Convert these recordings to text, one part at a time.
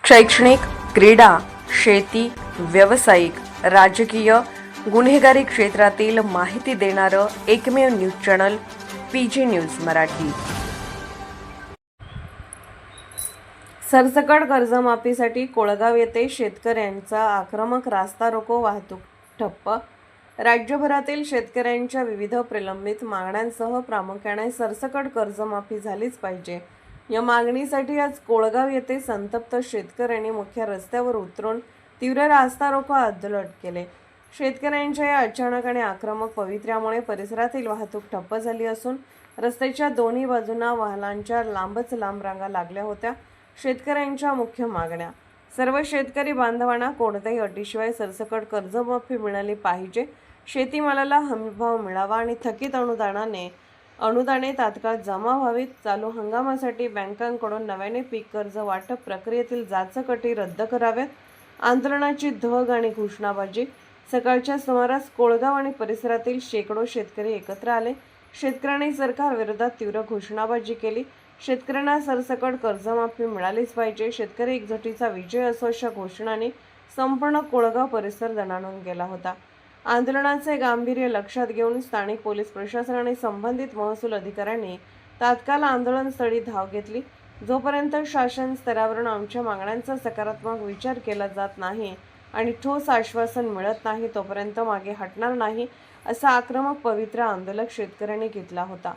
शैक्षणिक, क्रीडा, शेती, व्यावसायिक, राजकीय, गुन्हेगारी क्षेत्रातील माहिती देणारं एकमेव news channel PG news Marathi. सरसकट कर्जमाफीसाठी कोळगाव येथे शेतकऱ्यांचा आक्रमक रास्ता रोको, वाहतूक ठप्प। राज्यभरातील शेतकऱ्यांच्या विविध प्रलंबित मागण्यांसह प्रामुख्याने सरसकट कर्जमाफी झालीच पाहिजे या मागणीसाठी आज कोळगाव येथे संतप्त शेतकऱ्यांनी मुख्य रस्त्यावर उतरून तीव्र रास्ता रोको आंदोलन केले। शेतकऱ्यांच्या या अचानक आणि आक्रमक पवित्र्यामुळे परिसरातील वाहतूक ठप्प झाली असून रस्त्याच्या दोन्ही बाजूंना वाहनांच्या लांबच लांब रांगा लागल्या होत्या। शेतकऱ्यांच्या मुख्य मागण्या: सर्व शेतकरी बांधवांना कोणत्याही अटीशिवाय सरसकट कर्जमाफी मिळाली पाहिजे, शेतीमालाला हमीभाव मिळावा आणि थकीत अनुदाने तात्काळ जमा व्हावीत। चालू हंगामासाठी बँकांकडून नव्याने पीक कर्ज वाटप प्रक्रियेतील जाचक अटी रद्द कराव्यात। आंदोलनाची धग आणि घोषणाबाजी: सकाळच्या सुमारास कोळगाव आणि परिसरातील शेकडो शेतकरी एकत्र आले। शेतकऱ्यांनी सरकारविरोधात तीव्र घोषणाबाजी केली। शेतकऱ्यांना सरसकट कर्जमाफी मिळालीच पाहिजे, शेतकरी एकजुटीचा विजय असो अशा घोषणांनी संपूर्ण कोळगाव परिसर दणाणून गेला होता। आंदोलनाचे गांभीर्य लक्षात घेऊन स्थानिक पोलीस प्रशासन आणि संबंधित महसूल अधिकाऱ्यांनी तात्काळ आंदोलनस्थळी धाव घेतली। जोपर्यंत शासन स्तरावरून आमच्या मागण्यांचा सकारात्मक विचार केला जात नाही आणि ठोस आश्वासन मिळत नाही तोपर्यंत मागे हटणार नाही, असा आक्रमक पवित्र आंदोलक शेतकऱ्यांनी घेतला होता।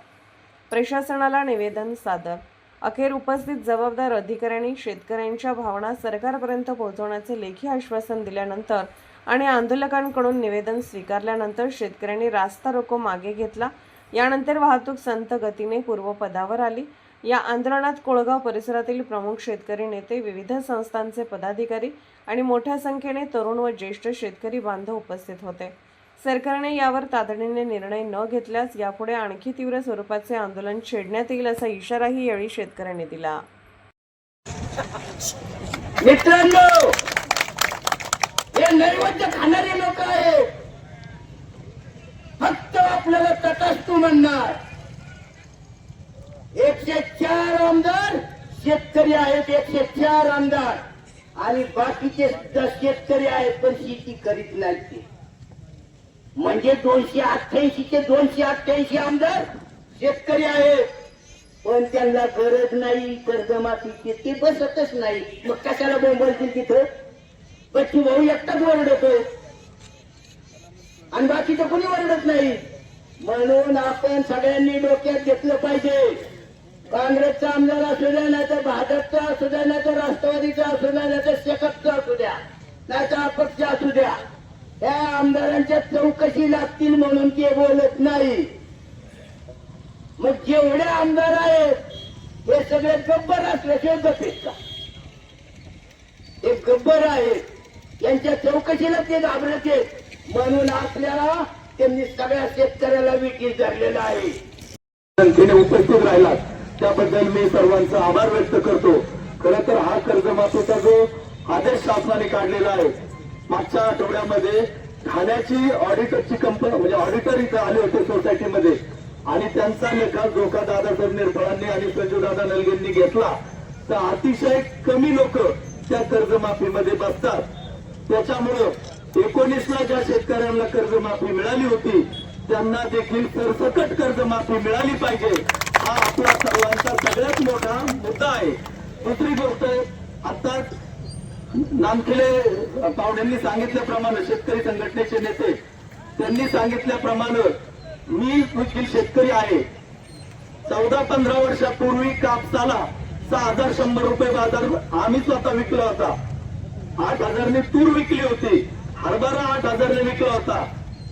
प्रशासनाला निवेदन सादर: अखेर उपस्थित जबाबदार अधिकाऱ्यांनी शेतकऱ्यांच्या भावना सरकारपर्यंत पोहोचवण्याचे लेखी आश्वासन दिल्यानंतर आणि आंदोलकांकडून निवेदन स्वीकारल्यानंतर शेतकऱ्यांनी रास्ता रोको मागे घेतला। यानंतर वाहतूक संथ गतीने पूर्वपदावर आली। या आंदोलनात कोळगाव परिसरातील प्रमुख शेतकरी नेते, विविध संस्थांचे पदाधिकारी आणि मोठ्या संख्येने तरुण व ज्येष्ठ शेतकरी बांधव उपस्थित होते। सरकारने यावर तातडीने निर्णय न घेतल्यास यापुढे आणखी तीव्र स्वरूपाचे आंदोलन छेडण्यात येईल असा इशाराही यावेळी शेतकऱ्यांनी दिला। मित्रांनो, हे नैवेद्य खाणारे लोक आहेत, फक्त आपल्याला तटस्थ म्हणणार। 104 आमदार शेतकरी आहेत, 104 आमदार, आणि बाकीचे सुद्धा शेतकरी आहेत पण शेती करीत नाहीत। म्हणजे 288 चे 288 आमदार शेतकरी आहेत, पण त्यांना गरज नाही कर्जमाफीची, ते बसतच नाही। मग कशाला बोंबलतील तिथं? बच्चू भाऊ एकटाच ओरडतोय आणि बाकीचं कोणी ओरडत नाही। म्हणून आपण सगळ्यांनी डोक्यात घेतलं पाहिजे, काँग्रेसचा आमदार असू द्या, नाही तर भाजपचा असू द्या, नाही तर राष्ट्रवादीचा असू द्या, नाही तर शेकपचा असू द्या, नाही तर अपक्ष असू द्या, त्या आमदारांच्या चौकशी लागतील म्हणून ते बोलत नाही। मग जेवढे आमदार आहेत हे सगळे गब्बर असल्याशिवाय गप्पीत का? हे गब्बर आहेत, यांच्या चौकशीला ते घाबरत आहेत, म्हणून आपल्याला त्यांनी सगळ्या शेतकऱ्याला विकील धरलेला आहे। संख्येने उपस्थित राहिला त्याबद्दल मी सर्वांचा आभार व्यक्त करतो। खरं तर हा कर्जमाफीचा जो आदेश शासनाने काढलेला आहे, मागच्या आठवड्यामध्ये ठाण्याची ऑडिटरची कंपनी म्हणजे ऑडिटर इथं आले होते सोसायटीमध्ये, आणि त्यांचा निकाल धोका दादासाहेब निर्भळांनी आणि संजूदादा नलगेंनी घेतला तर अतिशय कमी लोक त्या कर्जमाफीमध्ये बसतात। त्याच्यामुळं 19ला ज्या शेतकऱ्यांना कर्जमाफी मिळाली होती त्यांना देखील सरसकट कर्जमाफी मिळाली पाहिजे, हा आपला सर्वांचा सगळ्यात मोठा मुद्दा आहे। दुसरी गोष्ट, आता नामखिले पावड्यांनी सांगितल्याप्रमाणे, शेतकरी संघटनेचे नेते त्यांनी सांगितल्याप्रमाणे मी देखील शेतकरी आहे। 14-15 वर्षापूर्वी कापसाला 6100 रुपये बाजार आम्ही स्वतः विकला होता। 8000 ने तूर विकली होती, हरभरा 8000 ने विकला होता,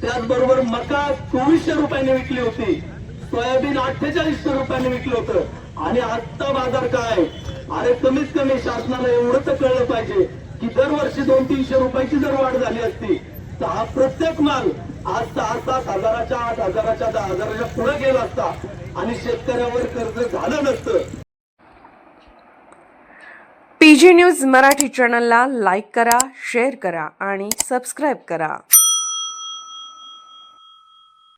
त्याचबरोबर मका 2400 रुपयाने विकली होती, सोयाबीन 4800 रुपयाने विकलं होतं। आणि आजचा बाजार काय? अरे कमीत कमी शासनाला एवढं तर कळलं पाहिजे की दरवर्षी 200-300 रुपयाची जर वाढ झाली असती तर हा प्रत्येक माल आज 6-7 हजाराच्या, 8 हजाराच्या, 10 हजाराच्या पुढे गेला असता आणि शेतकऱ्यावर कर्ज झालं नसतं। पीजी न्यूज मराठी चॅनलला लाईक करा, शेअर करा आणि सबस्क्राईब करा।